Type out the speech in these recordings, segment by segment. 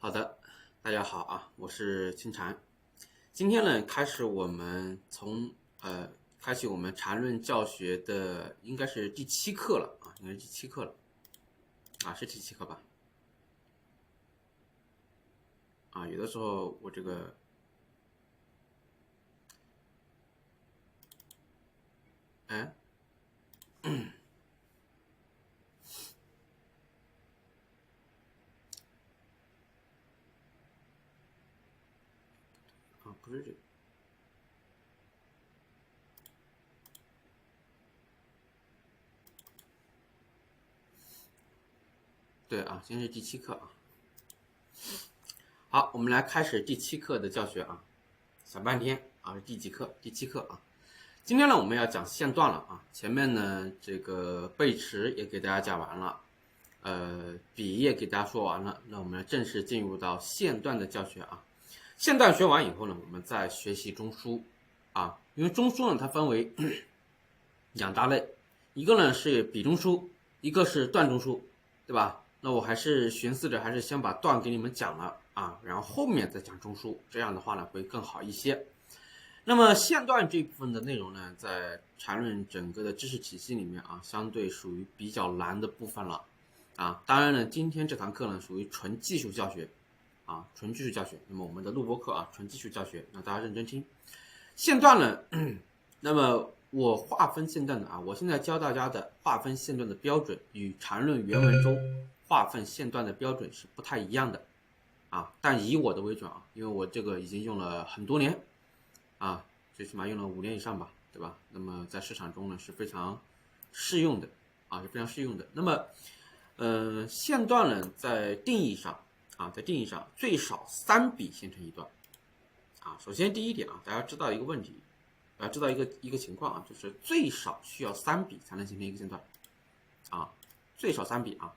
好的，大家好啊，我是清禅。今天呢，开启我们禅论教学的应该是第7课了啊，应该是第7课了啊，是第7课吧？啊，有的时候我这个，哎，啊，不是这个，对啊，今天是第7课啊。好，我们来开始第7课的教学啊。想半天啊，是第几课？第7课啊。今天呢，我们要讲线段了啊。前面呢，这个背驰也给大家讲完了，笔也给大家说完了。那我们正式进入到线段的教学啊。线段学完以后呢，我们再学习中枢啊。因为中枢呢，它分为两大类，一个呢是笔中枢，一个是段中枢，对吧？那我还是寻思着，还是先把段给你们讲了啊，然后后面再讲中枢，这样的话呢会更好一些。那么线段这部分的内容呢，在缠论整个的知识体系里面啊，相对属于比较难的部分了啊。当然呢，今天这堂课呢属于纯技术教学啊，纯技术教学。那么我们的录播课啊，纯技术教学，那大家认真听。线段呢，那么我划分线段的啊，我现在教大家的划分线段的标准与缠论原文中划分线段的标准是不太一样的啊，但以我的为准啊，因为我这个已经用了很多年啊，最起码用了5年以上吧，对吧？那么在市场中呢是非常适用的啊，是非常适用的。那么，线段呢在定义上啊，在定义上最少3笔形成一段啊。首先第一点啊，大家知道一个问题。大家知道一个情况啊，就是最少需要3笔才能形成一个线段啊，最少3笔啊。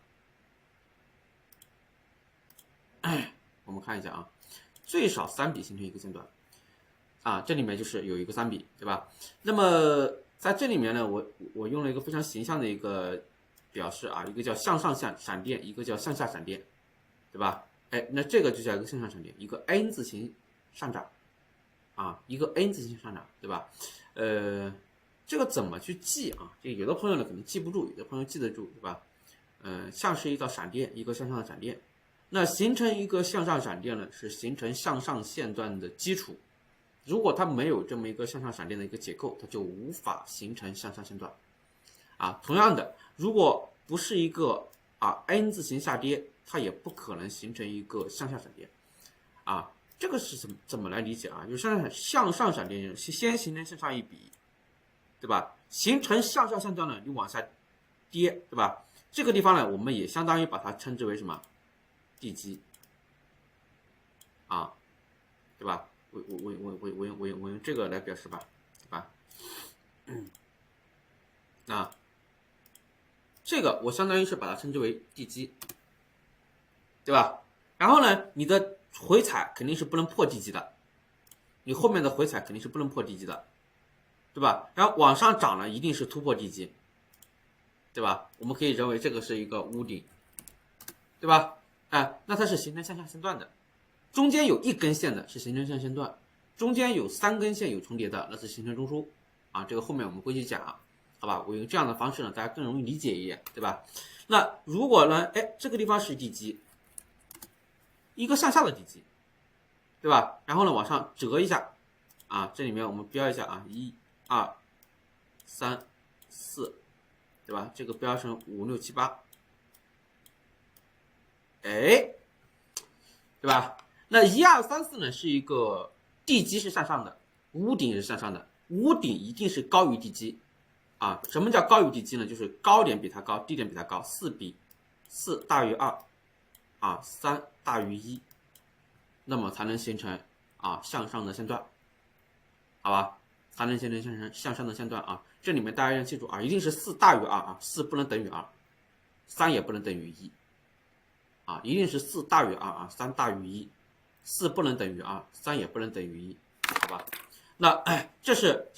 我们看一下啊，最少3笔形成一个线段啊，这里面就是有一个3笔，对吧？那么在这里面呢，我用了一个非常形象的一个表示啊，一个叫向上闪电，一个叫向下闪电，对吧？哎，那这个就叫一个向上闪电，一个 N 字形上涨。啊，一个 N 字形上涨，对吧？这个怎么去记啊？这有的朋友呢可能记不住，有的朋友记得住，对吧？像是一道闪电，一个向上的闪电。那形成一个向上闪电呢，是形成向上线段的基础。如果它没有这么一个向上闪电的一个结构，它就无法形成向上线段。啊，同样的，如果不是一个N 字形下跌，它也不可能形成一个向下闪电。啊。这个是怎么来理解啊？就是向上闪电先形成向上一笔，对吧？形成向上线段呢，你往下跌，对吧？这个地方呢，我们也相当于把它称之为什么？地基啊，对吧？我用这个来表示吧，对吧？那这个我相当于是把它称之为地基，对吧？然后呢，你的回踩肯定是不能破地基的，你后面的回踩肯定是不能破地基的，对吧？然后往上涨呢，一定是突破地基，对吧？我们可以认为这个是一个屋顶，对吧？哎，那它是形成向下线段的，中间有1根线的是形成向下线段，中间有3根线有重叠的，那是形成中枢啊。这个后面我们会去讲，好吧？我用这样的方式呢，大家更容易理解一点，对吧？那如果呢，哎，这个地方是地基。一个向下的地基，对吧？然后呢，往上折一下，啊，这里面我们标一下啊，1、2、3、4，对吧？这个标成5、6、7、8，哎，对吧？那1、2、3、4呢是一个地基是向上的，屋顶也是向上的，屋顶一定是高于地基啊。什么叫高于地基呢？就是高点比它高，低点比它高，4大于2。3大于1，那么才能形成向上的线段，好吧？才能形成向上的线段啊。这里面大家要记住啊，一定是4大于2啊，4不能等于2，3也不能等于1啊，一定是4大于2啊，3大于1，4不能等于2，3也不能等于1，好吧？那这是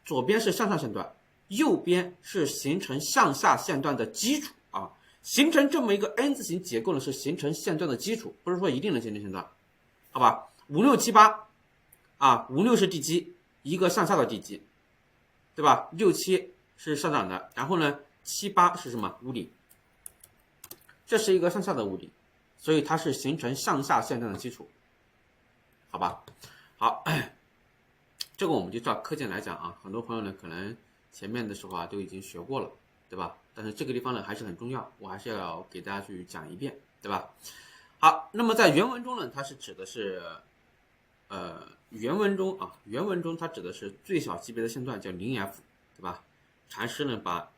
左边是向上线段，右边是形成向下线段的基础啊。形成这么一个 N 字形结构呢，是形成线段的基础，不是说一定能形成线段，好吧？5678啊，56是地基，一个向下的地基，对吧？67是上涨的，然后呢，78是什么？屋顶，这是一个向下的屋顶，所以它是形成向下线段的基础，好吧？好，这个我们就照课件来讲啊，很多朋友呢可能前面的时候啊都已经学过了，对吧？但是这个地方呢还是很重要，我还是要给大家去讲一遍，对吧？好，那么在原文中呢，它是指的是，原文中它指的是最小级别的线段叫0F，对吧？禅师呢把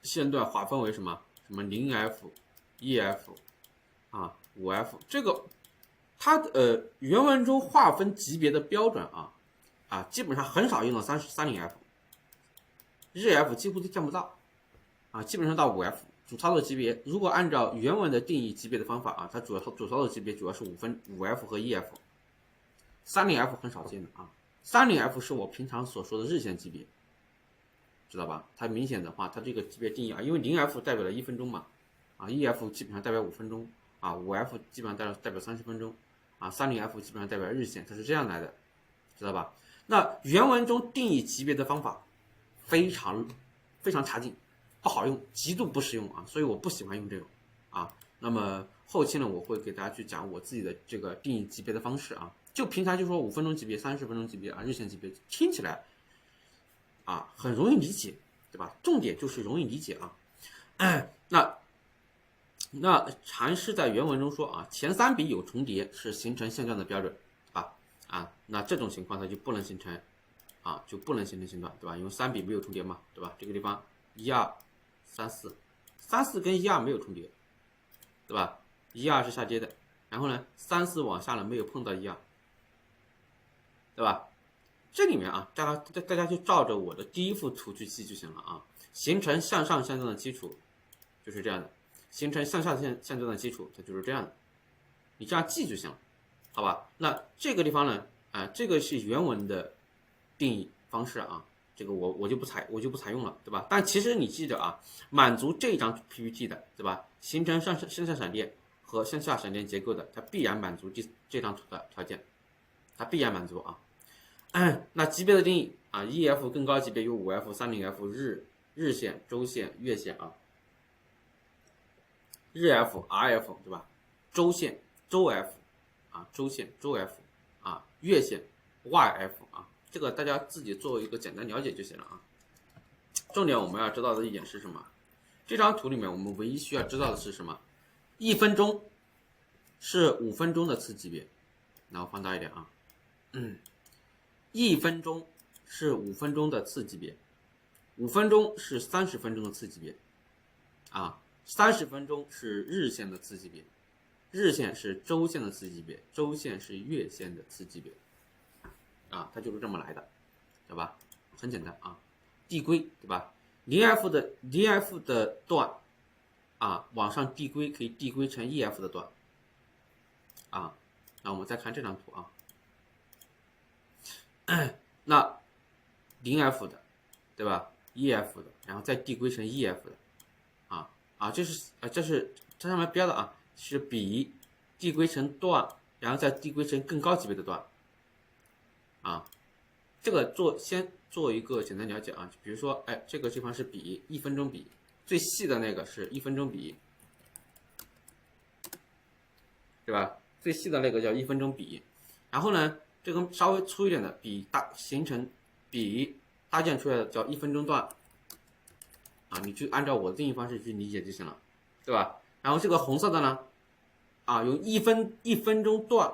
线段划分为什么0F、1F 啊、5F，这个它原文中划分级别的标准基本上很少用到30F，日 F 几乎都见不到啊，基本上到5F。主操作级别，如果按照原文的定义级别的方法啊，它主操作级别主要是5F 和 1F，30F 很少见的啊。30F 是我平常所说的日线级别，知道吧？它明显的话，它这个级别定义啊，因为0F 代表了1分钟嘛，啊 1F 基本上代表5分钟啊，5F 基本上代表30分钟啊，30F 基本上代表日线，它是这样来的，知道吧？那原文中定义级别的方法非常差劲。不好用，极度不实用啊，所以我不喜欢用这种啊。那么后期呢，我会给大家去讲我自己的这个定义级别的方式啊。就平常就说5分钟级别、30分钟级别啊、日线级别，听起来啊很容易理解，对吧？重点就是容易理解啊。那禅师在原文中说啊，前3笔有重叠是形成线段的标准，对吧？啊，那这种情况它就不能形成线段，对吧？因为3笔没有重叠嘛，对吧？这个地方1、2、3、4跟1、2没有重叠，对吧？1、2是下跌的，然后呢，3、4往下了没有碰到1、2，对吧？这里面啊，大家就照着我的第一幅图去记就行了啊。形成向上线段的基础就是这样的，形成向下线段的基础它就是这样的，你这样记就行了，好吧？那这个地方呢，这个是原文的定义方式啊。这个我就不采用了，对吧？但其实你记着啊，满足这张 PPT 的，对吧？形成向上闪电和向下闪电结构的，它必然满足这张图的条件，它必然满足啊。那级别的定义啊 ，1F 更高级别有5F、30F 日线、周线、月线啊，日 F、RF 对吧？周线、周 F 啊，周线、周 F 啊，月线、YF 啊。这个大家自己做一个简单了解就行了啊。重点我们要知道的一点是什么？这张图里面我们唯一需要知道的是什么？1分钟是5分钟的次级别，然后放大一点啊，1分钟是5分钟的次级别，5分钟是30分钟的次级别啊，30分钟是日线的次级别，日线是周线的次级别，周线是月线的次级别。啊，它就是这么来的，对吧？很简单啊，递归，对吧？0F 的段啊，往上递归可以递归成 1F 的段啊。那我们再看这张图啊，那0F 的，对吧？1F 的，然后再递归成 1F 的这是这上面标的啊，是比递归成段，然后再递归成更高级别的段。这个先做一个简单了解啊，比如说，这个地方是比1分钟比，最细的那个是1分钟比，对吧？最细的那个叫1分钟比，然后呢，这个稍微粗一点的比搭建出来的叫1分钟段，啊，你就按照我的定义方式去理解就行了，对吧？然后这个红色的呢，用1分钟段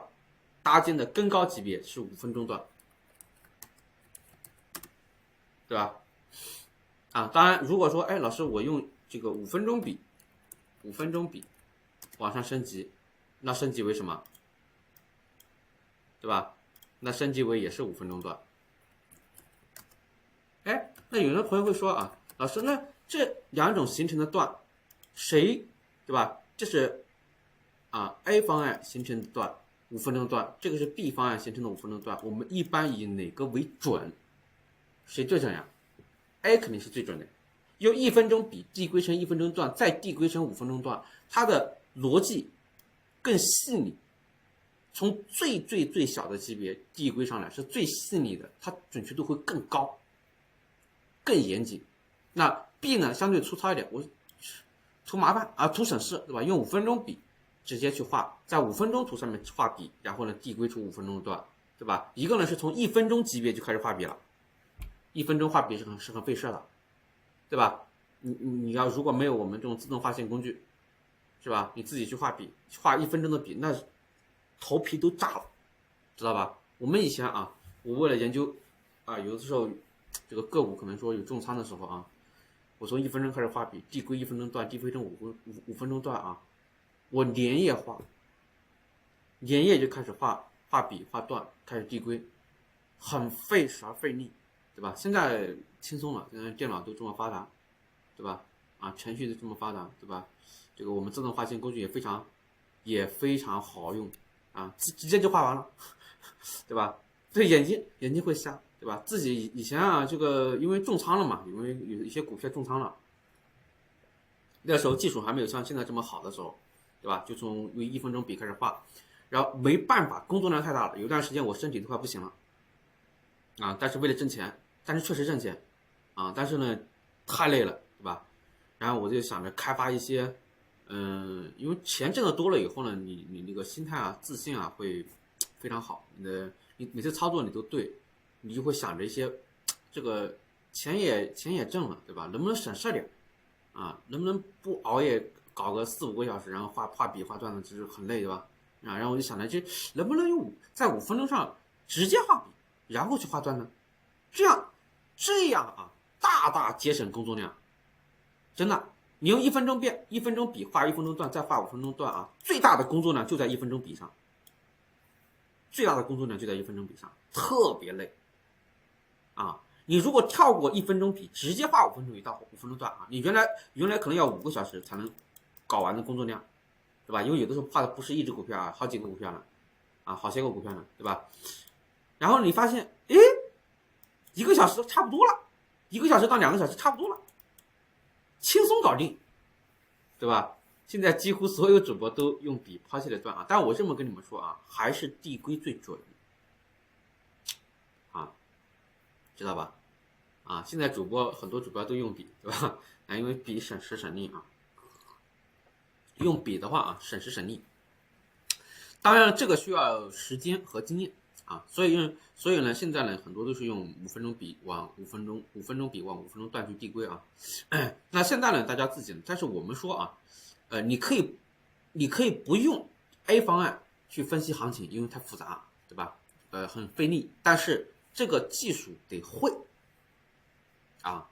搭建的更高级别是5分钟段。对吧？当然，如果说，老师我用这个5分钟比往上升级，那升级为什么？对吧？那升级为也是5分钟段。那有的朋友会说老师，那这2种形成的段，谁对吧？这是A 方案形成的段5分钟段，这个是 B 方案形成的5分钟段，我们一般以哪个为准？谁最准呀？A 肯定是最准的，用1分钟比递归成1分钟段，再递归成5分钟段，它的逻辑更细腻。从最小的级别递归上来是最细腻的，它准确度会更高，更严谨。那 B 呢，相对粗糙一点，我图麻烦啊，图省事，对吧？用5分钟笔直接去画，在5分钟图上面画笔，然后呢递归出5分钟的段，对吧？一个呢是从1分钟级别就开始画笔了，1分钟画笔是很费事的，对吧？你要如果没有我们这种自动画线工具，是吧？你自己去画笔，画1分钟的笔，那头皮都炸了，知道吧？我们以前啊，我为了研究啊，有的时候这个个股可能说有重仓的时候啊，我从1分钟开始画笔，递归1分钟段，递归成5分钟段啊，我连夜画，连夜就开始画笔画段，开始递归，很费时而费力，对吧？现在轻松了，现在电脑都这么发达，对吧？啊，程序都这么发达，对吧？这个我们自动画线工具也非常好用啊，直接就画完了，对吧？对眼睛会瞎，对吧？自己以前啊，这个因为重仓了嘛，因为有一些股票重仓了，那时候技术还没有像现在这么好的时候，对吧？就从用1分钟笔开始画，然后没办法，工作量太大了，有段时间我身体都快不行了啊，但是为了挣钱，但是确实挣钱啊，但是呢太累了，对吧？然后我就想着开发一些，因为钱挣的多了以后呢，你那个心态啊、自信啊会非常好，你每次操作你都对，你就会想着一些，这个钱也挣了，对吧？能不能省事点啊？能不能不熬夜搞个4、5个小时，然后画笔画段子，就是很累，对吧？啊，然后我就想着，这能不能在5分钟上直接画笔，然后去画段呢？这样啊，大大节省工作量。真的，你用1分钟笔画1分钟段，再画5分钟段啊，最大的工作量就在1分钟笔上，最大的工作量就在1分钟笔上，特别累啊！你如果跳过1分钟笔，直接画5分钟笔到5分钟段啊，你原来可能要5个小时才能搞完的工作量，对吧？因为有的时候画的不是一只股票啊，好几个股票呢，啊，好些个股票呢，对吧？然后你发现，诶，1个小时差不多了，1个小时到2个小时差不多了。轻松搞定，对吧？现在几乎所有主播都用笔抛弃了段啊，但我这么跟你们说啊，还是递归最准啊，知道吧？啊，现在很多主播都用笔，对吧？啊，因为笔省时省力啊，用笔的话啊，省时省力。当然，这个需要时间和经验啊，所以呢，现在呢，很多都是用5分钟笔往5分钟笔往5分钟段去递归啊。那现在呢，大家自己呢，但是我们说啊，你可以不用 A 方案去分析行情，因为太复杂，对吧？很费力，但是这个技术得会啊，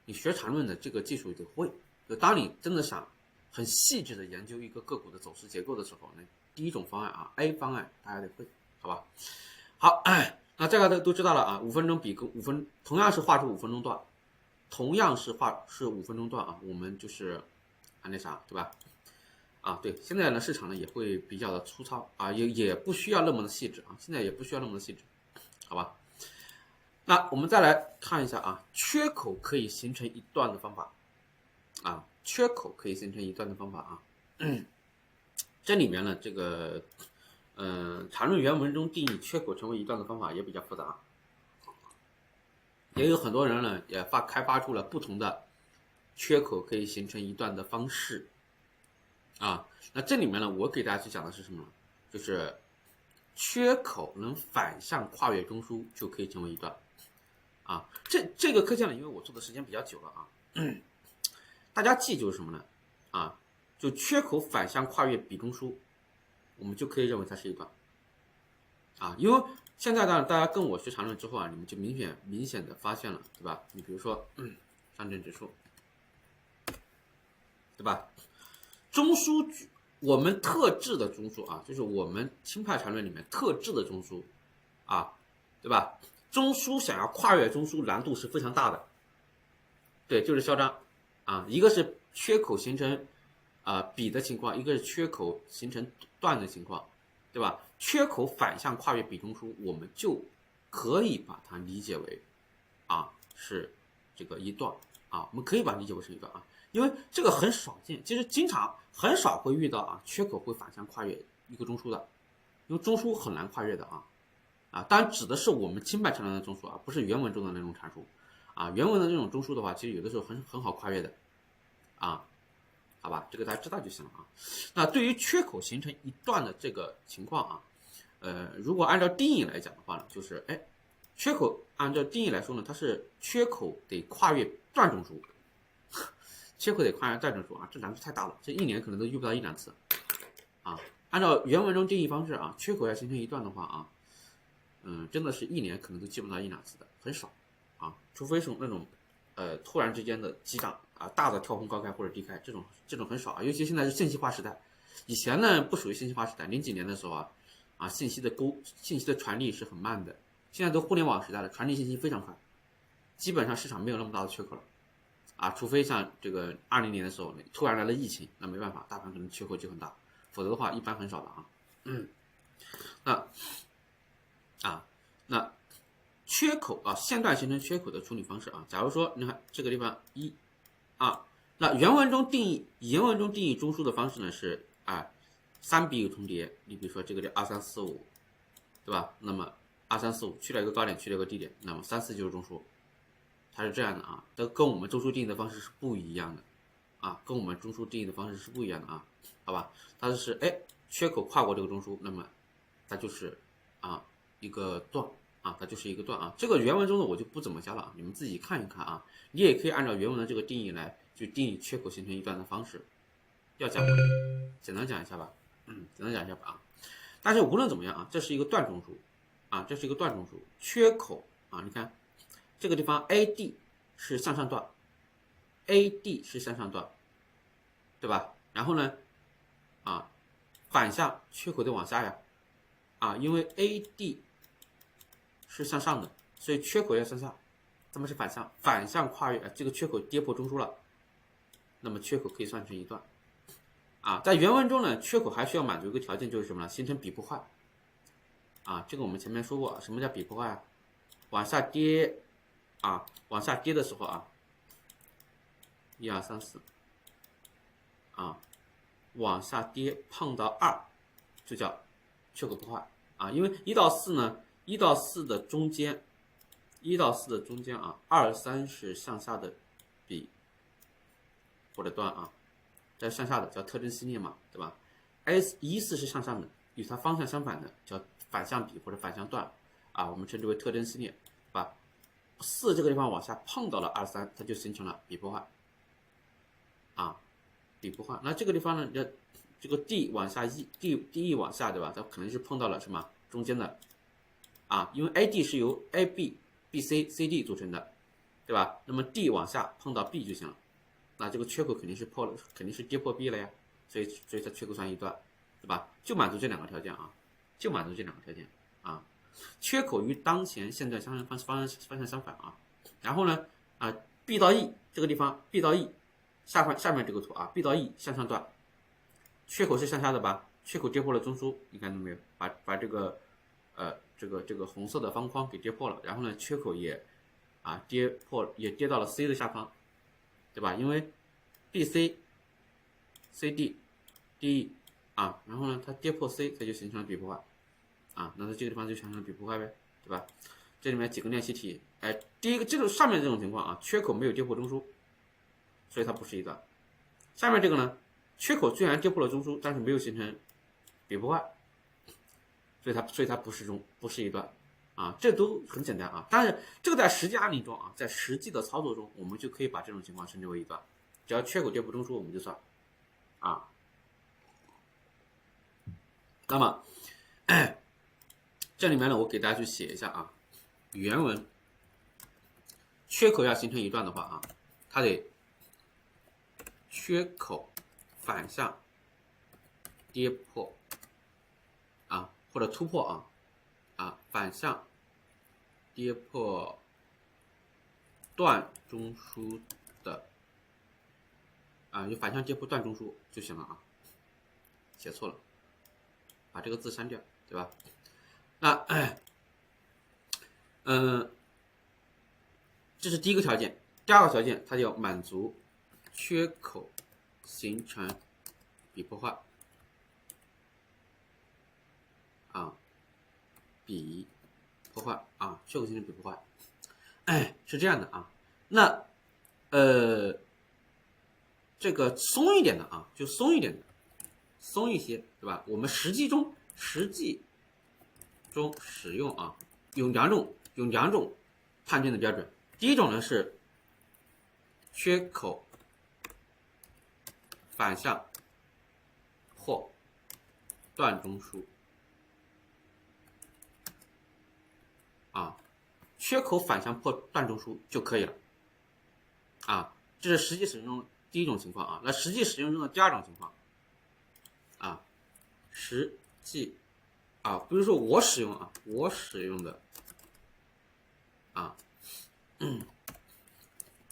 你学缠论的这个技术得会。就当你真的想很细致的研究一个个股的走势结构的时候呢，第一种方案啊 ，A 方案大家得会，好吧？好，那这个都知道了啊，5分钟笔跟同样是画出5分钟段，同样是5分钟段啊，我们就是那啥，对吧？啊，对，现在呢市场呢也会比较的粗糙啊，也不需要那么的细致啊，现在也不需要那么的细致，好吧？那我们再来看一下啊，缺口可以形成一段的方法啊，缺口可以形成一段的方法啊，这里面呢这个缠论原文中定义缺口成为一段的方法也比较复杂，也有很多人呢也开发出了不同的缺口可以形成一段的方式啊。那这里面呢，我给大家去讲的是什么呢？就是缺口能反向跨越中枢就可以成为一段啊。这个课件呢，因为我做的时间比较久了啊，大家记住什么呢？啊，就缺口反向跨越比中枢，我们就可以认为它是一段啊。因为现在呢，大家跟我学缠论之后啊，你们就明显的发现了，对吧？你比如说，上证指数，对吧？中枢我们特制的中枢啊，就是我们清派缠论里面特制的中枢啊，对吧？中枢想要跨越中枢难度是非常大的，对，就是嚣张啊。一个是缺口形成笔的情况，一个是缺口形成段的情况，对吧？缺口反向跨越比中枢，我们就可以把它理解为啊是这个一段啊，我们可以把它理解为是一段啊，因为这个很少见，其实经常很少会遇到啊，缺口会反向跨越一个中枢的，因为中枢很难跨越的啊，当然指的是我们钦派长量的中枢啊，不是原文中的那种阐述啊，原文的那种中枢的话，其实有的时候很好跨越的啊，好吧，这个大家知道就行了啊。那对于缺口形成一段的这个情况啊，如果按照定义来讲的话呢，就是缺口按照定义来说呢，它是缺口得跨越段中枢，缺口得跨越段中枢啊，这难度太大了，这一年可能都遇不到1-2次啊。按照原文中定义方式啊，缺口要形成一段的话啊，真的是一年可能都见不到1-2次的，很少啊，除非是那种突然之间的激涨啊，大的跳空高开或者低开，这种很少啊，尤其现在是信息化时代，以前呢不属于信息化时代，00几年的时候信息的传递是很慢的，现在都互联网时代了，传递信息非常快，基本上市场没有那么大的缺口了啊，除非像这个20年的时候突然来了疫情，那没办法，大盘可能缺口就很大，否则的话一般很少的那缺口啊，线段形成缺口的处理方式啊，假如说你看这个地方那原文中定义中枢的方式呢是3笔有重叠，你比如说这个叫2345，对吧？那么2345去了一个高点，去了一个低点，那么34就是中枢，它是这样的啊，这跟我们中枢定义的方式是不一样的跟我们中枢定义的方式是不一样的好吧？它是缺口跨过这个中枢，那么它就是一个段它就是一个段这个原文中的我就不怎么加了你们自己看一看你也可以按照原文的这个定义来去定义缺口形成一段的方式。要讲吗？简单讲一下吧，但是无论怎么样这是一个段中枢这是一个段中枢，缺口你看这个地方 AD 是向上段，AD 是向上段，对吧？然后呢反向缺口得往下呀因为 AD 是向上的，所以缺口要向下，咱们是反向跨越这个缺口跌破中枢了，那么缺口可以算成一段在原文中呢，缺口还需要满足一个条件，就是什么呢？形成比破坏这个我们前面说过，什么叫比破坏往下跌往下跌的时候1、2、3、4往下跌碰到2就叫缺口破坏因为1到4呢，1到4的中间2、3是向下的比或者段这是向下的叫特征系列嘛，对吧？1、4是向上的，与它方向相反的叫反向比或者反向段我们称之为特征系列，对吧？4这个地方往下碰到了2、3，它就形成了比破坏比破坏。那这个地方呢，这个 D 往下 E 往下，对吧？它可能是碰到了什么中间的因为 AD 是由 AB、BC、CD 组成的，对吧？那么 D 往下碰到 B 就行了，那这个缺口肯定是跌破 B 了呀，所以它缺口算一段，对吧？就满足这两个条件缺口与当前线段方向相反然后呢B 到 E 这个地方 B 到 E 下面这个图B到 E 向上段，缺口是向下的吧？缺口跌破了中枢，你看到没有？把这个这个红色的方框给跌破了，然后呢，缺口也跌到了 C 的下方，对吧？因为 BC、CD、DE然后呢，它跌破 C， 它就形成了比破坏那它这个地方就形成了比破坏呗，对吧？这里面几个练习题，第一个这种上面这种情况缺口没有跌破中枢，所以它不是一段。下面这个呢，缺口虽然跌破了中枢，但是没有形成比破坏，所以它不是一段这都很简单但是这个在实际案例中在实际的操作中，我们就可以把这种情况称之为一段，只要缺口跌破中枢，我们就算那么这里面呢，我给大家去写一下原文缺口要形成一段的话它得缺口反向跌破或者突破反向跌破段中枢的就反向跌破段中枢就行了写错了，把这个字删掉，对吧？那这是第一个条件第二个条件，它要满足缺口形成比破坏啊，比破坏啊，缺口形成比破坏。是这样的啊。那这个松一点的啊，就松一点的，松一些，对吧？我们实际中使用啊，有两种判定的标准。第一种呢是缺口反向或段中枢啊，缺口反向破段中枢就可以了啊。这是实际使用中第一种情况啊。那实际使用中的第二种情况啊，实际啊，比如说我使用的啊，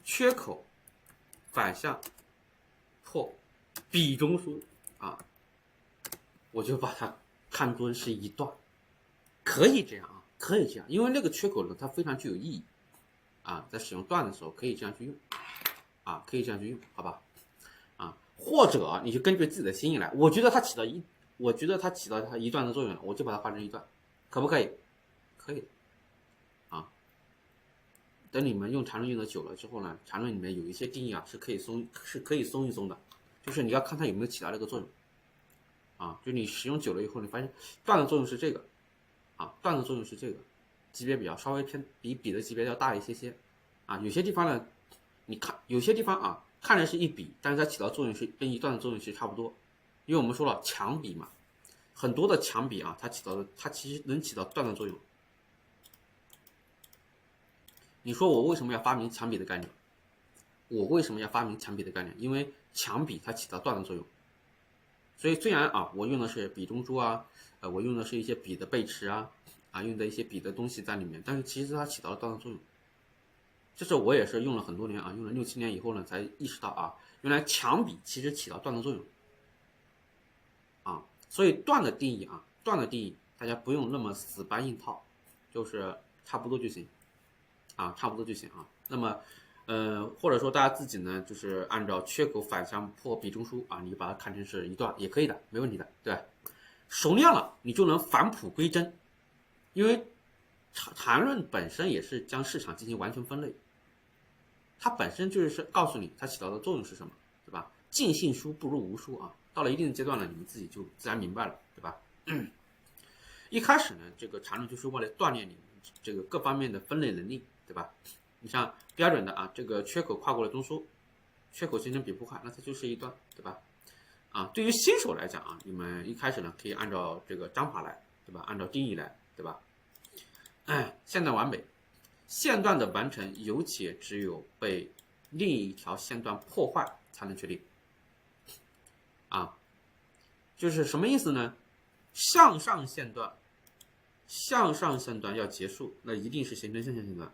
缺口反向破比中枢啊，我就把它看作是一段，可以这样啊，可以这样，因为那个缺口呢，它非常具有意义啊，在使用段的时候可以这样去用啊，可以这样去用，好吧？啊，或者你就根据自己的心意来，我觉得它起到它一段的作用了，我就把它画成一段，可不可以？可以啊。等你们用缠论用的久了之后呢，缠论里面有一些定义啊是可以松一松的，就是你要看它有没有起到这个作用啊。就你使用久了以后，你发现段的作用是这个啊，段的作用是这个，级别稍微偏比比的级别要大一些啊。有些地方呢，你看有些地方啊看着是一笔，但是它起到作用是跟一段的作用是差不多，因为我们说了强笔嘛，很多的强笔啊，它其实能起到段的作用。你说我为什么要发明强笔的概念？我为什么要发明强笔的概念？因为强笔它起到段的作用。所以虽然啊，我用的是笔中枢啊，我用的是一些笔的背驰啊，用的一些笔的东西在里面，但是其实它起到了段的作用。这是我也是用了很多年啊，用了6、7年以后呢，才意识到啊，原来强笔其实起到段的作用啊。所以段的定义大家不用那么死搬硬套，就是差不多就行啊，差不多就行啊。那么或者说大家自己呢，就是按照缺口反向破比中枢啊，你把它看成是一段也可以的，没问题的，对吧？熟练了，你就能返璞归真，因为缠论本身也是将市场进行完全分类，它本身就是告诉你它起到的作用是什么，对吧？尽信书不如无书啊，到了一定的阶段呢，你们自己就自然明白了，对吧？一开始呢，这个缠论就是为了锻炼你们这个各方面的分类能力，对吧？你像标准的啊，这个缺口跨过了中枢，缺口形成比破坏，那它就是一段，对吧？啊，对于新手来讲啊，你们一开始呢可以按照这个章法来，对吧？按照定义来，对吧？线段完美，线段的完成有且只有被另一条线段破坏才能确定。啊，就是什么意思呢？向上线段要结束，那一定是形成向下线段。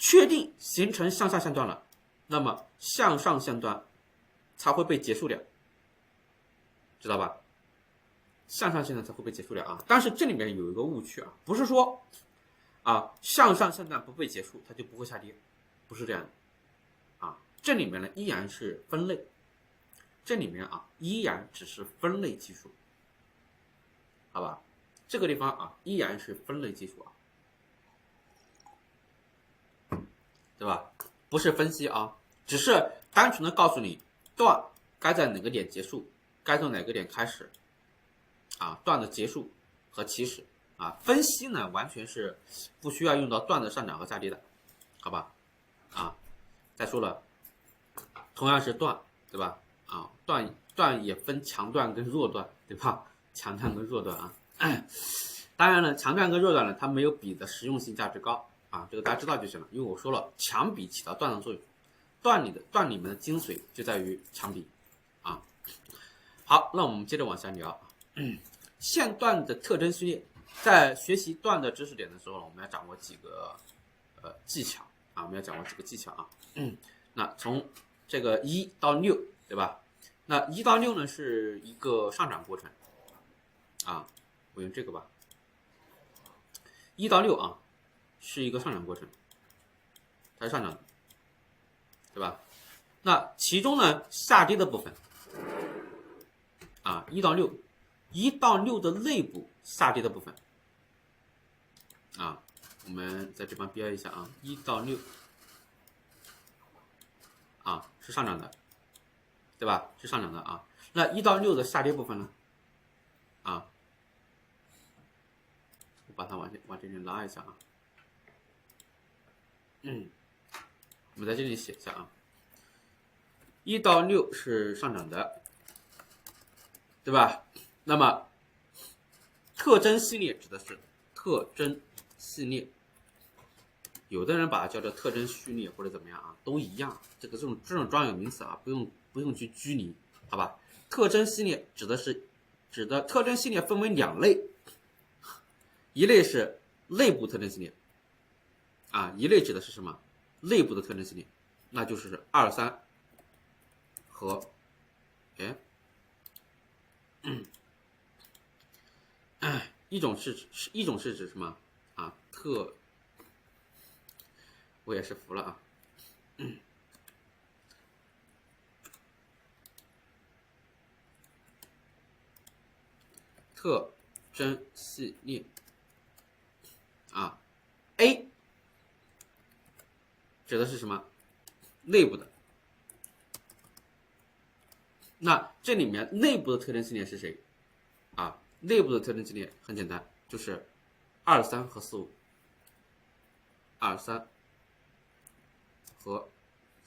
确定形成向下线段了，那么向上线段才会被结束掉，知道吧？向上线段才会被结束掉啊。但是这里面有一个误区啊，不是说啊向上线段不被结束它就不会下跌，不是这样的啊。这里面呢依然是分类，这里面啊依然只是分类技术，好吧？这个地方啊依然是分类技术啊。对吧？不是分析啊，只是单纯的告诉你段该在哪个点结束，该从哪个点开始啊，段的结束和起始啊。分析呢完全是不需要用到段的上涨和下跌的，好吧？啊，再说了，同样是段，对吧？啊，段也分强段跟弱段，对吧？强段跟弱段啊。当然了，强段跟弱段呢，它没有笔的实用性价值高。啊，这个大家知道就行了，因为我说了，强笔起到段的作用，段里面的精髓就在于强笔啊。好，那我们接着往下聊。线段的特征序列，在学习段的知识点的时候，我们要掌握几个技巧啊，我们要掌握几个技巧啊。那从这个1到6，对吧？那1到6呢是一个上涨过程啊，我用这个吧。1到6啊。是一个上涨过程，它是上涨的对吧？那其中呢，下跌的部分啊，1到6，1到6的内部下跌的部分啊，我们在这边标一下啊，1到6啊是上涨的，对吧？是上涨的啊。那1到6的下跌部分呢？啊，我把它往这里拉一下啊。我们在这里写一下啊，1到6是上涨的，对吧？那么特征系列指的是特征系列，有的人把它叫做特征序列或者怎么样啊，都一样。这种专有名词啊，不用去拘泥，好吧？特征系列指的特征系列分为2类，一类是内部特征系列啊，一类指的是什么？内部的特征系列，那就是2、3和一种是指什么啊？我也是服了啊。特征系列啊 ，A 指的是什么？内部的。那这里面内部的特征系列是谁啊？内部的特征系列很简单，就是2、3和4、5，2、3和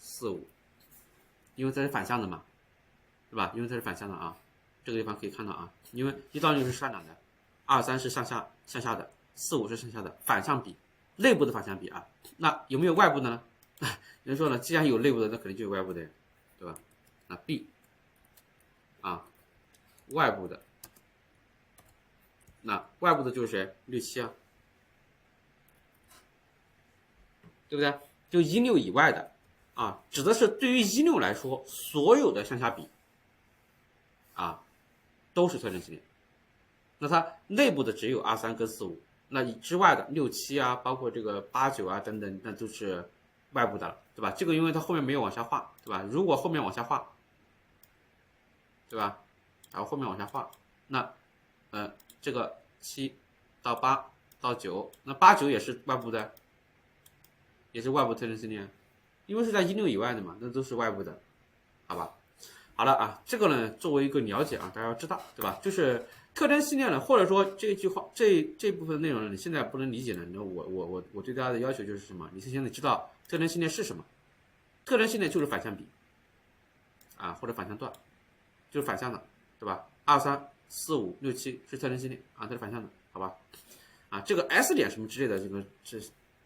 4、5，因为它是反向的嘛，对吧？因为它是反向的啊，这个地方可以看到啊，因为1到6是上涨的，2、3是向下的，4、5是向下的，反向比，内部的反向比啊。那有没有外部的呢？人说呢，既然有内部的，那肯定就有外部的，对吧？那 B 啊，外部的，那外部的就是谁？6、7啊，对不对？就1、6以外的啊，指的是对于1、6来说，所有的向下比啊都是特征系列。那它内部的只有2、3跟4、5，那之外的6、7啊，包括这个8、9啊等等，那都是外部的了，对吧？这个因为它后面没有往下画，对吧？如果后面往下画，对吧？然后后面往下画，那这个7到8到9，那8、9也是外部的，也是外部特征系列，因为是在1、6以外的嘛，那都是外部的，好吧？好了啊，这个呢作为一个了解啊，大家要知道，对吧？就是特征系列呢，或者说这句话这部分内容呢，你现在不能理解呢，那我对大家的要求就是什么？你现在知道特征系列是什么？特征系列就是反向比啊，或者反向段，就是反向的，对吧？2、3、4、5、6、7是特征系列啊，它是反向的，好吧？啊，这个 S 点什么之类的，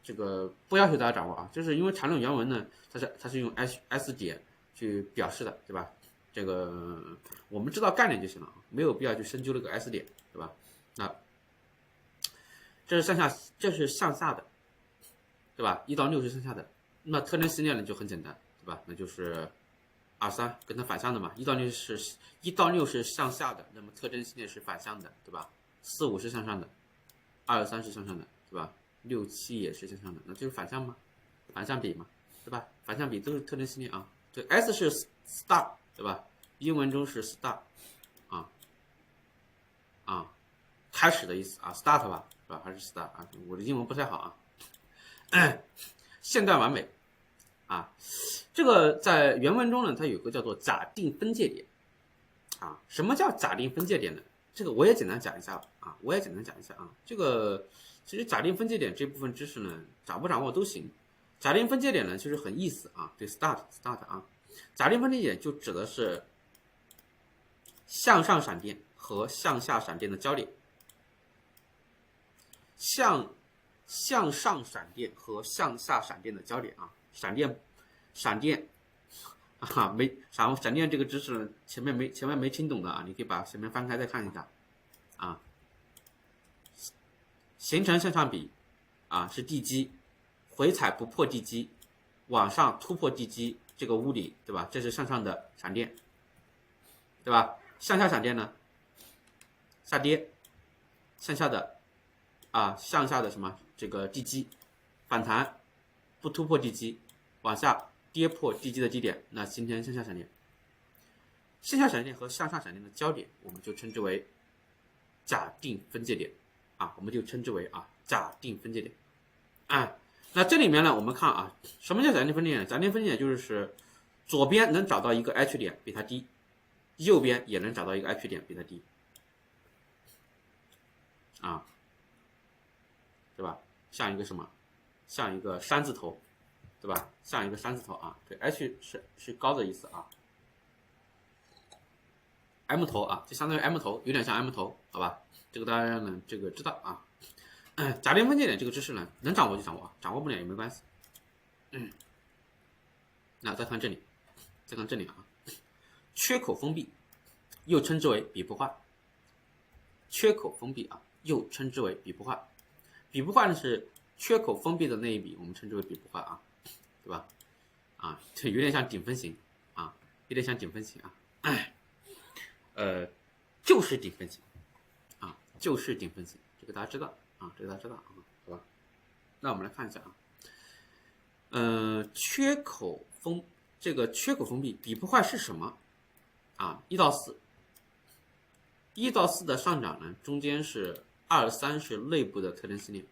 这个不要求大家掌握啊，就是因为缠论原文呢，它是用 S 点去表示的，对吧？这个我们知道概念就行了，没有必要去深究这个 S 点，对吧？那这是向下的，对吧？1到6是向下的，那特征系列呢就很简单，对吧？那就是2、3跟它反向的嘛，1到6是向下的，那么特征系列是反向的，对吧？4、5是向上的，2、3是向上的，对吧？6、7也是向上的，那就是反向吗？反向比嘛，对吧？反向比都是特征系列啊。对 ，S 是 star， 对吧？英文中是 star， 开始的意思啊 ，start 吧，是吧？还是 star 啊？我的英文不太好啊。线段完美啊，这个在原文中呢，它有个叫做假定分界点啊。什么叫假定分界点呢？这个我也简单讲一下啊，这个其实假定分界点这部分知识呢，掌握都行。假定分界点呢，其实很意思啊，对 start 啊，假定分界点就指的是向上闪电和向下闪电的交点，向上闪电和向下闪电的交点啊，闪电啊，闪电这个知识呢，前面没听懂的啊，你可以把前面翻开再看一下啊。形成向上比啊是地基，回踩不破地基，往上突破地基这个屋顶，对吧？这是向上的闪电，对吧？向下闪电呢，下跌，向下的什么这个地基反弹，不突破地基，往下跌破地基的低点，那形成向下闪电。向下闪电和向上闪电的交点，我们就称之为假定分界点啊，我们就称之为假定分界点。那这里面呢，我们看什么叫假定分界点？假定分界点就是左边能找到一个 H 点比它低，右边也能找到一个 H 点比它低，对吧？像一个什么？像一个山字头，对吧？像一个山字头对 ，H 是高的意思M 头就相当于 M 头，有点像 M 头，好吧？这个大家呢这个知道假定分界点这个知识呢，能掌握就掌握，掌握不了也没关系。那再看这里，缺口封闭，又称之为比不坏。缺口封闭又称之为比不坏。比不坏呢是缺口封闭的那一笔，我们称之为比不坏对吧？这有点像顶分型有点像顶分型就是顶分型就是顶分型，这个大家知道这个大家知道好吧？那我们来看一下缺口封闭比不坏是什么？1到4，1到4的上涨呢，中间是2、3是内部的特征系列，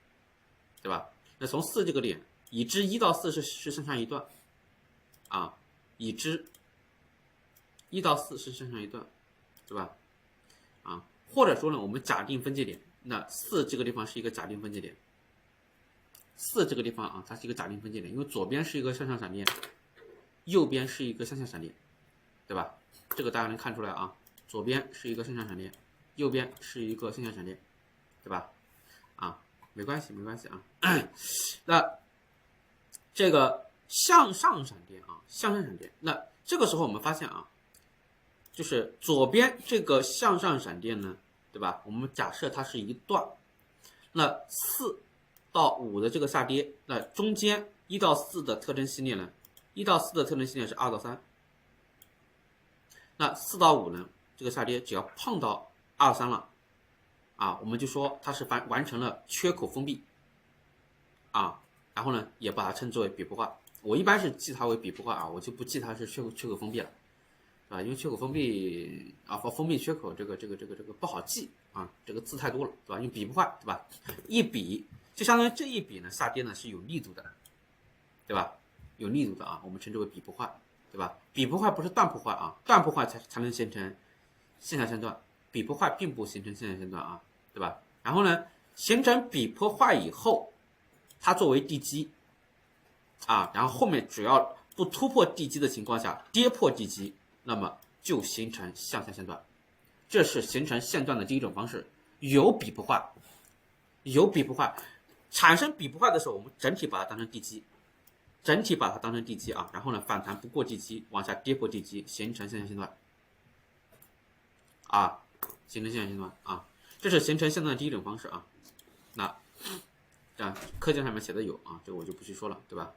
对吧？那从4这个点，已知1到4是向上一段已知1到4是向上一段，对吧？或者说呢，我们假定分界点，那4这个地方是一个假定分界点，4这个地方它是一个假定分界点，因为左边是一个向上闪电，右边是一个向下闪电，对吧？这个大家能看出来左边是一个向上闪电，右边是一个向下闪电，对吧？没关系那这个向上闪电那这个时候我们发现就是左边这个向上闪电呢，对吧？我们假设它是一段，那4到5的这个下跌，那中间1到4的特征系列呢，1到4的特征系列是2到3，那4到5呢，这个下跌只要碰到2、3了我们就说它是完成了缺口封闭然后呢，也把它称之为比不坏。我一般是记它为比不坏我就不记它是缺口封闭了，对吧？因为缺口封闭封闭缺口这个不好记这个字太多了，对吧？用比不坏，对吧？一笔就相当于这一笔呢下跌呢是有力度的，对吧？有力度的我们称之为比不坏，对吧？比不坏不是断破坏断破坏才能形成线下线段，比不坏并不形成线下线段对吧？然后呢，形成比破坏以后，它作为地基然后后面只要不突破地基的情况下，跌破地基，那么就形成向下线段。这是形成线段的第一种方式，有比不坏，产生比不坏的时候，我们整体把它当成地基，然后呢反弹不过地基，往下跌破地基，形成线下线段形成线下线段这是形成线段的第一种方式那课件上面写的有这个我就不去说了，对吧？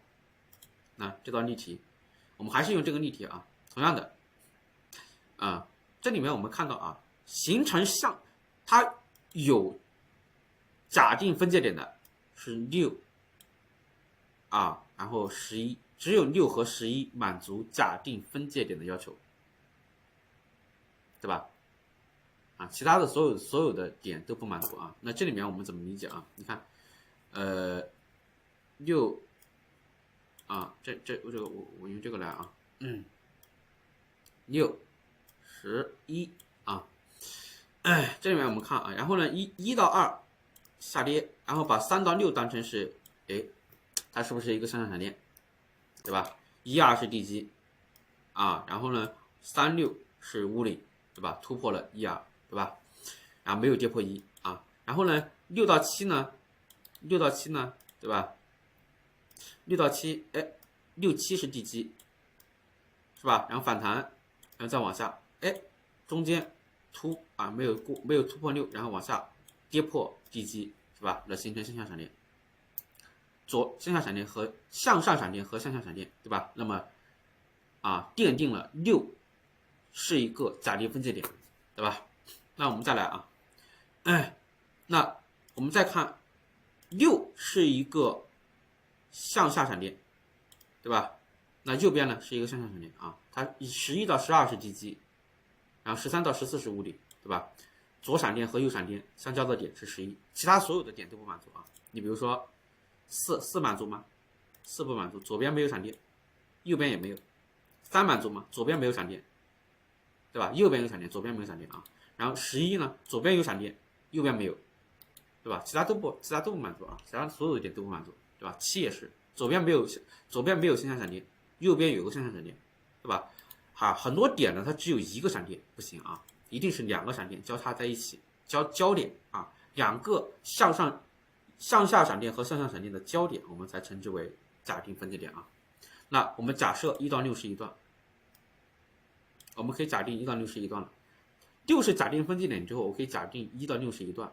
那这道例题，我们还是用这个例题同样的这里面我们看到形成它有假定分界点的是6然后11，只有6和11满足假定分界点的要求，对吧？其他的所有的点都不满足那这里面我们怎么理解你看6这个我用这个来6、11这里面我们看然后呢1到2下跌，然后把3到6当成是它是不是一个向上闪电，对吧？1、2是地基然后呢3、6是屋顶，对吧？突破了1、2，对吧？然后没有跌破1然后呢6到7呢，对吧？6到76、7是地基，是吧？然后反弹，然后再往下中间没有突破6，然后往下跌破地基，是吧？来形成向下闪电，向下闪电和向上闪电和向下闪电，对吧？那么奠定了6是一个假定分界点，对吧？那我们再来那我们再看6是一个向下闪电，对吧？那右边呢是一个向上闪电啊，它11到12是地基，然后13到14是物理，对吧？左闪电和右闪电相交的点是11，其他所有的点都不满足啊。你比如说4满足吗？4不满足，左边没有闪电，右边也没有。3满足吗？左边没有闪电，对吧？右边有闪电，左边没有闪电啊。然后11呢，左边有闪电，右边没有，对吧？其他都不满足啊，其他所有的点都不满足，对吧？7也是，左边没有向下闪电，右边有个向下闪电，对吧？很多点呢，它只有一个闪电不行啊，一定是2个闪电交叉在一起，交点啊，2个向下闪电和向上闪电的交点，我们才称之为假定分界点啊。那我们假设1到6是一段，我们可以假定1到6是一段了。6是假定分界点之后，我可以假定1到6是一段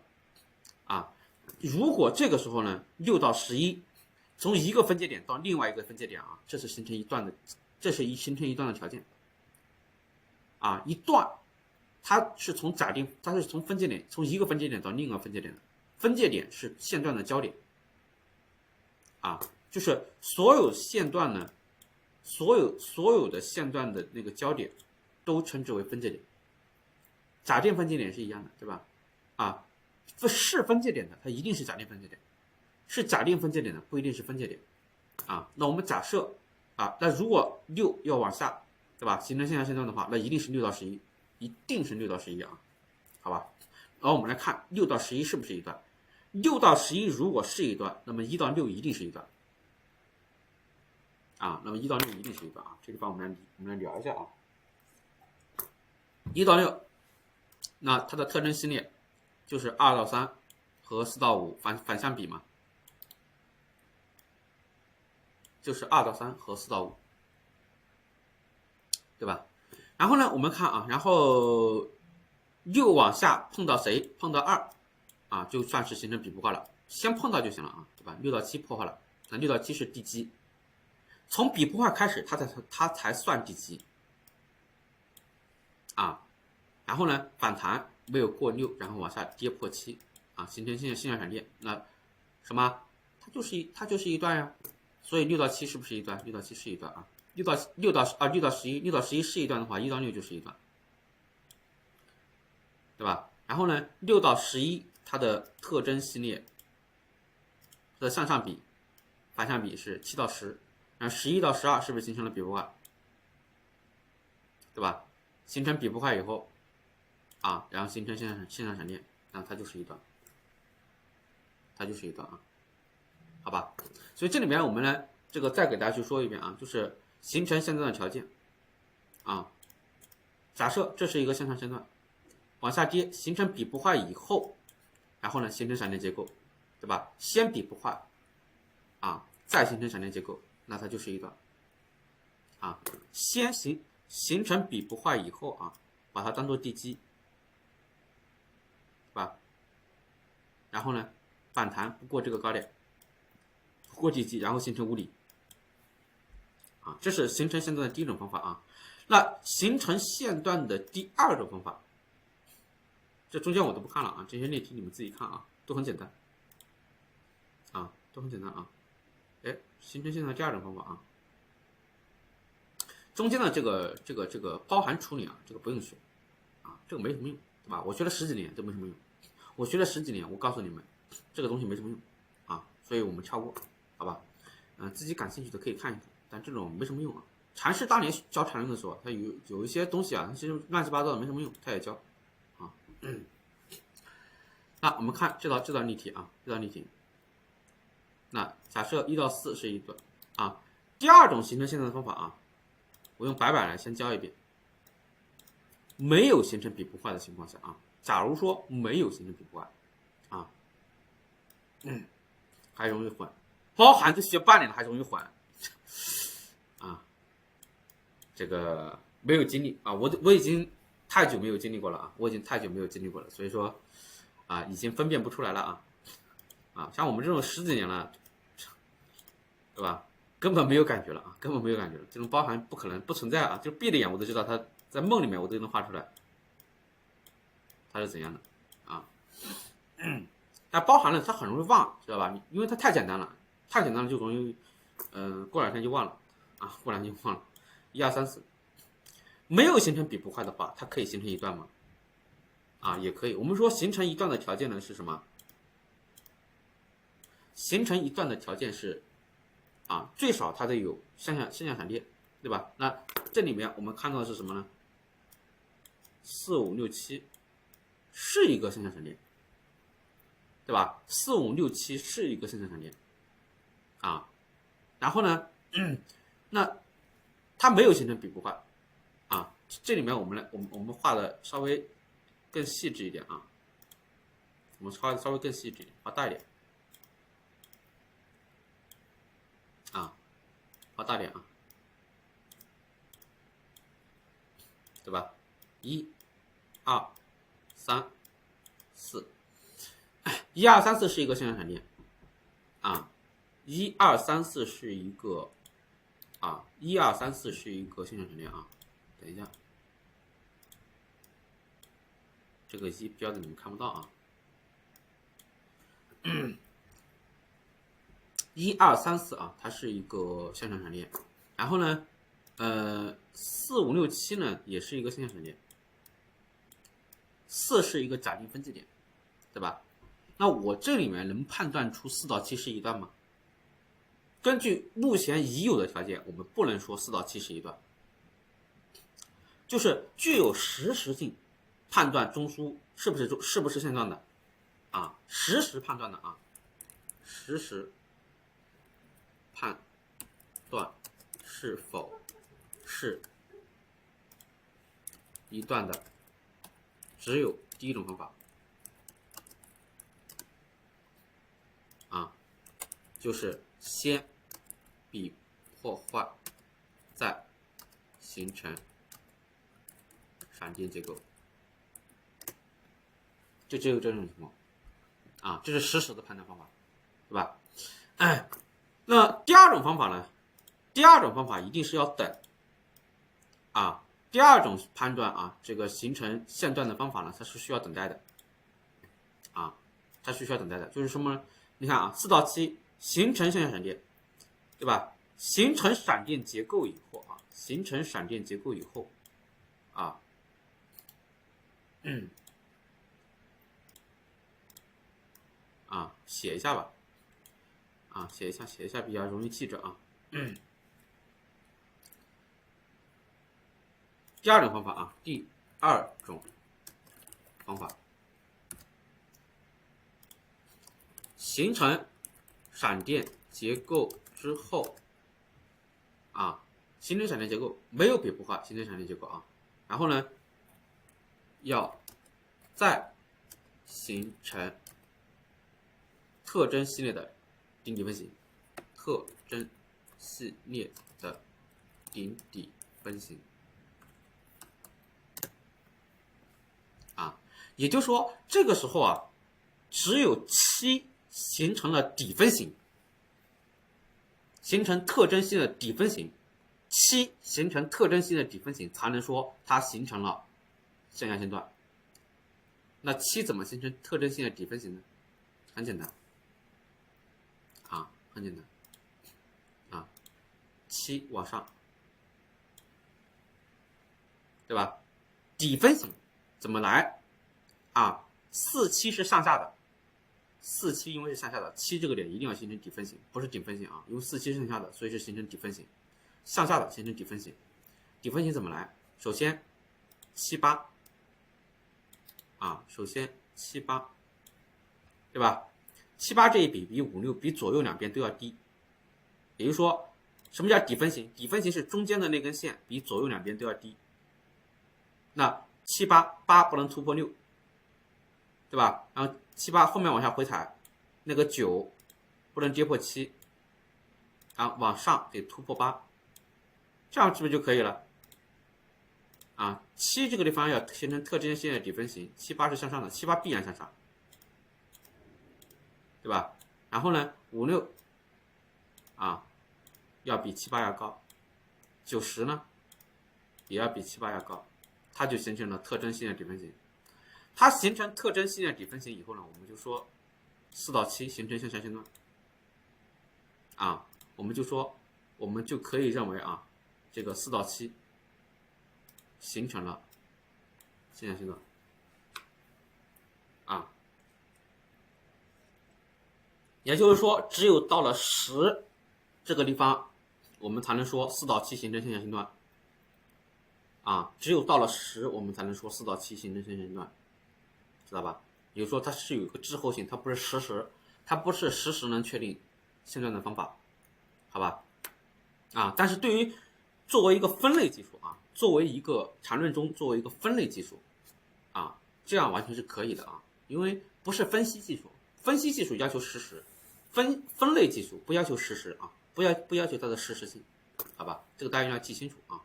啊。如果这个时候呢，6到11从一个分界点到另外一个分界点啊，这是形成一段的条件啊。一段它是从分界点，从一个分界点到另一个分界点的，分界点是线段的交点啊，就是所有线段呢，所有的线段的那个交点都称之为分界点。假定分界点是一样的，对吧？啊，是分界点的，它一定是假定分界点；是假定分界点的，不一定是分界点。啊，那我们假设啊，那如果6要往下，对吧？形成线下线段的话，那一定是6到11，一定是6到11啊，好吧？然后我们来看6到11是不是一段？6到11如果是一段，那么1到6一定是一段。啊，那么1到6一定是一段啊，这地方我们来聊一下啊。1到6。那它的特征系列就是2到3和4到5反向比嘛，就是2到3和4到5，对吧？然后呢，我们看啊，然后6往下碰到谁？碰到2啊，就算是形成比不化了，先碰到就行了啊，对吧？6到7破坏了，那6到7是地基，从比不化开始，它才算地基啊。然后呢，反弹没有过6，然后往下跌破7啊，形成线下闪电。那什么？它就是一段呀。所以6到7是不是一段？6到7是一段啊。6到11是一段的话，1到6就是一段，对吧？然后呢，6到11它的特征系列的向上比、反向比是7到10，然后11到12是不是形成了比不化？对吧？形成比不化以后。啊，然后形成线上闪电，那它就是一段，啊，好吧？所以这里面我们呢，这个再给大家去说一遍啊，就是形成线段的条件啊。假设这是一个向上线段，往下跌，形成比不化以后，然后呢形成闪电结构，对吧？先比不化啊，再形成闪电结构，那它就是一段啊。先形成比不化以后啊，把它当做地基。吧，然后呢，反弹不过这个高点，不过地基，然后形成无理，啊，这是形成线段的第一种方法啊。那形成线段的第2种方法，这中间我都不看了啊，这些例题你们自己看啊，都很简单，啊，都很简单啊。哎，形成线段第2种方法啊，中间的这个包含处理啊，这个不用学啊，这个没什么用，对吧？我学了10几年都没什么用。我学了10几年，我告诉你们，这个东西没什么用啊，所以我们跳过，好吧？自己感兴趣的可以看一看，但这种没什么用啊。禅师当年教禅论的时候，他有一些东西啊，其实乱七八糟的没什么用，他也教啊。那我们看这道例题啊，这道例题。那假设1到4是一段啊，第2种形成线段的方法啊，我用白板来先教一遍。没有形成比不化的情况下啊。假如说没有形成比不化啊，还容易混，包含这学半年了还容易混啊，这个没有经历啊，我已经太久没有经历过了啊，所以说啊，已经分辨不出来了啊，像我们这种10几年了，对吧？根本没有感觉了啊，这种包含不可能不存在啊，就闭着眼我都知道它在梦里面我都能画出来。它是怎样的啊？但包含了它很容易忘，知道吧？因为它太简单了就容易，过2天就忘了啊，忽然间忘了，1、2、3、4，没有形成比不快的话，它可以形成一段吗？啊，也可以。我们说形成一段的条件呢是什么？形成一段的条件是啊，最少它得有向下闪电，对吧？那这里面我们看到的是什么呢？4、5、6、7是一个向下闪电，对吧？4、5、6、7是一个向下闪电啊。然后呢，那它没有形成比不快啊。这里面我们画的稍微更细致一点啊，我们稍微更细致一点，画大一点啊，画大点啊，对吧？1、2、3、4，1、2、3、4是一个向下闪电啊，1、2、3、4是一个啊，1、2、3、4是一个向下闪电啊。等一下，这个1标的你们看不到啊。1、2、3、4啊，它是一个向上闪电。然后呢，4、5、6、7呢也是一个向下闪电。4是一个假定分界点，对吧？那我这里面能判断出4到7是一段吗？根据目前已有的条件，我们不能说4到7是一段，就是具有实时性判断中枢是不是线段的啊，实时判断的啊，实时判断是否是一段的，只有第一种方法啊，就是先比破坏，再形成闪电结构，就只有这种情况啊，这是实时的判断方法，对吧？那第二种方法呢？第二种方法一定是要等啊。第二种判断啊，这个形成线段的方法呢，它是需要等待的啊，它是需要等待的。就是什么？你看啊，4到7形成向下闪电，对吧？形成闪电结构以后啊，形成闪电结构以后啊，写一下吧，啊，写一下比较容易记着啊。第二种方法啊，第二种方法，形成闪电结构之后啊，形成闪电结构没有比不坏，形成闪电结构啊，然后呢，要再形成特征系列的顶底分型，特征系列的顶底分型啊，也就是说这个时候啊，只有7形成了底分型，形成特征系的底分型，7形成特征系的底分型，才能说它形成了向下线段。那7怎么形成特征性的底分型呢？很简单啊，很简单啊，7往上，对吧？底分型怎么来啊？4、7是上下的，4、7因为是向下的，7这个点一定要形成底分型，不是顶分型啊，因为4、7是向下的，所以是形成底分型，向下的形成底分型。底分型怎么来？首先7、8啊，首先7、8，对吧？7、8这一比5、6比左右两边都要低，也就是说，什么叫底分型？底分型是中间的那根线比左右两边都要低。那7、8， 8不能突破6，对吧？然后7、8后面往下回踩，那个9不能跌破7，然后往上得突破8，这样是不是就可以了？啊，7这个地方要形成特征线的底分型，7、8是向上的，7、8必然向上，对吧？然后呢，5、6啊要比7、8要高，9、10呢也要比7、8要高，它就形成了特征性的底分型。它形成特征性的底分型以后呢，我们就说4到7形成向下线段啊，我们就说我们就可以认为啊，这个4到7形成了现象线段啊，也就是说，只有到了10这个地方，我们才能说4到7形成现象线段啊，只有到了10，我们才能说4到7形成现象线段，知道吧？也就是说，它是有一个滞后性，它不是实，它不是实能确定线段的方法，好吧？啊，但是对于作为一个分类技术啊，作为一个缠论中作为一个分类技术啊，这样完全是可以的啊，因为不是分析技术，分析技术要求实，分类技术不要求实啊，不要求它的实性，好吧？这个大家要记清楚啊。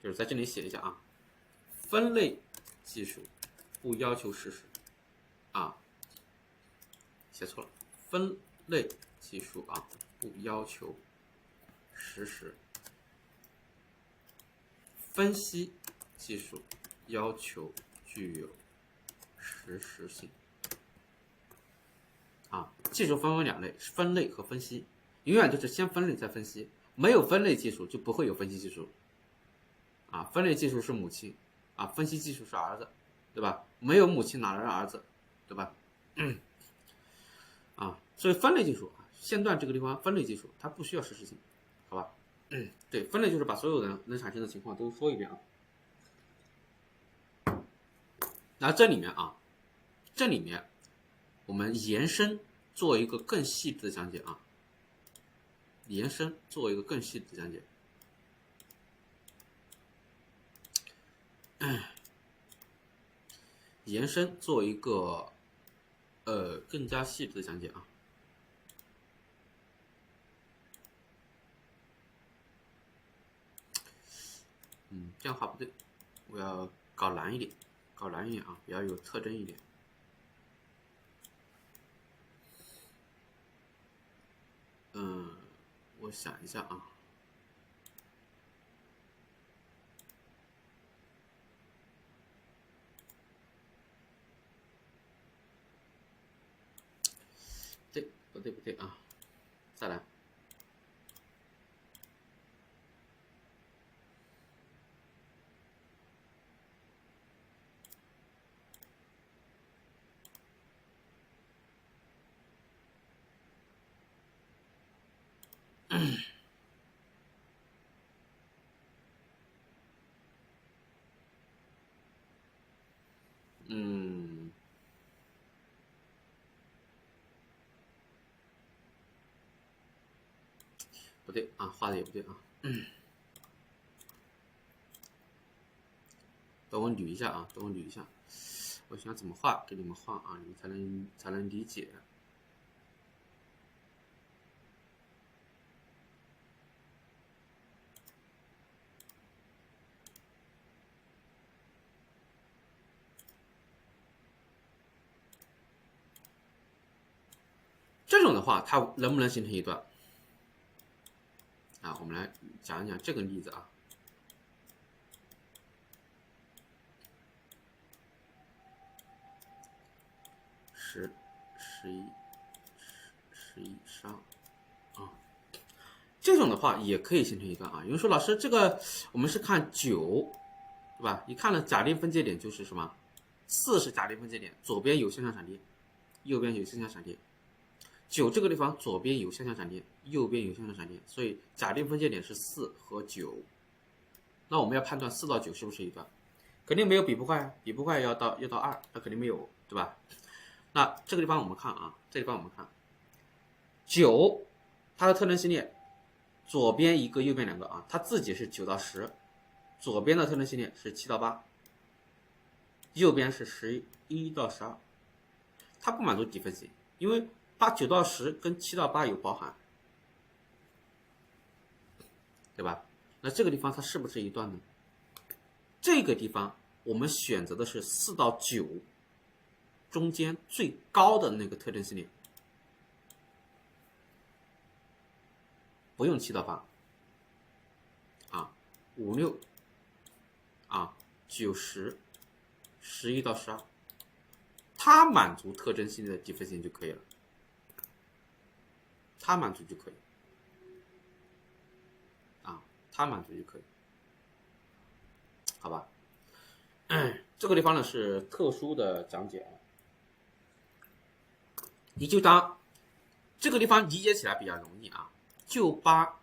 就是在这里写一下啊，分类技术不要求实啊，写错了，分类技术啊不要求实，分析技术要求具有实性啊。技术分为2类，分类和分析，永远都是先分类再分析，没有分类技术就不会有分析技术啊。分类技术是母亲啊，分析技术是儿子，对吧？没有母亲哪来的儿子，对吧？啊，所以分类技术啊，线段这个地方分类技术它不需要实性，好吧？对，分类就是把所有的能产生的情况都说一遍啊。那这里面啊，这里面我们延伸做一个更细致的讲解啊，延伸做一个更细致的讲解。延伸做一个更加细致的讲解啊。这样画不对，我要搞难一点，啊，比较有特征一点。我想一下啊。不对啊，再来。不对啊，画的也不对啊。等我捋一下啊，我想怎么画给你们画啊，你们才能理解。这种的话，它能不能形成一段？啊，我们来讲一讲这个例子啊。10、11、12啊，这种的话也可以形成一段啊。有人说老师，这个我们是看9，对吧？你看了假定分界点就是什么？4是假定分界点，左边有向下闪电，右边有向下闪电。9这个地方左边有向下闪电，右边有向下闪电，所以假定分界点是4和9。那我们要判断4到9是不是一段，肯定没有比不快啊，比不快要到2，那肯定没有，对吧？那这个地方我们看啊，这地方我们看9，它的特征系列左边一个，右边2个啊，它自己是9到10，左边的特征系列是7到8，右边是11到12，它不满足底分析，因为9到10跟7到8有包含，对吧？那这个地方它是不是一段呢？这个地方我们选择的是4到9中间最高的那个特征系列，不用7到8啊，5、6啊，9、10、11到12，它满足特征系列的底分型就可以了，它满足就可以。它满足就可以，好吧？这个地方呢是特殊的讲解，你就当这个地方理解起来比较容易啊，就把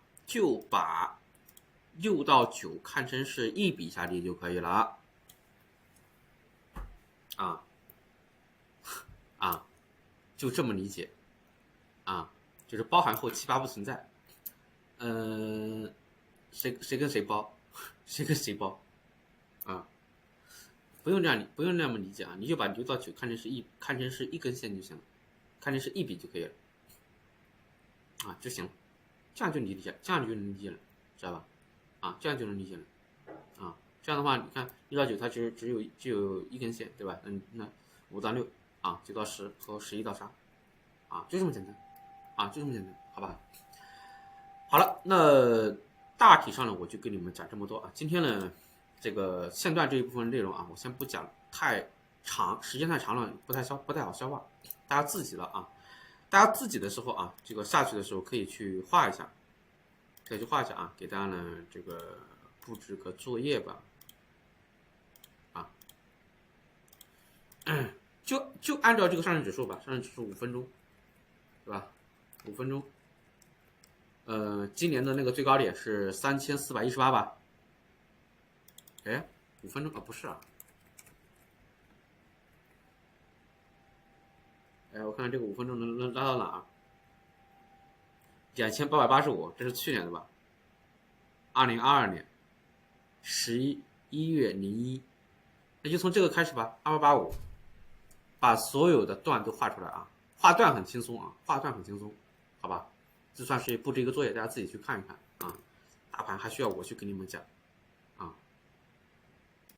6到9看成是一笔下跌就可以了啊，就这么理解啊，就是包含后7、8不存在，谁跟谁包，谁跟谁包啊？不用那么理解啊，你就把6到9看成是一根线就行了，看成是一笔就可以了啊就行了，这样就理解，这样就能理解了，知道吧？啊，这样就能理解了啊。这样的话，你看6到9它只有一根线，对吧？那5到6啊，9到10和11到3啊，就这么简单啊，就这么简单，好吧？好了，那大体上呢，我就跟你们讲这么多啊。今天呢，这个线段这一部分内容啊，我先不讲太长，时间太长了，不太好消化，大家自己了啊。大家自己的时候啊，这个下去的时候可以去画一下，啊，给大家呢这个布置个作业吧，啊，就按照这个上证指数吧，上证指数5分钟，对吧？5分钟。今年的那个最高点是3418吧？哎，5分钟啊，不是啊。哎，我看看这个5分钟能拉到哪儿？2885，这是去年的吧？2022年11月01，那就从这个开始吧，2885，把所有的段都画出来啊，画段很轻松啊，画段很轻松，好吧？这算是布置一个作业，大家自己去看一看啊。大盘还需要我去给你们讲。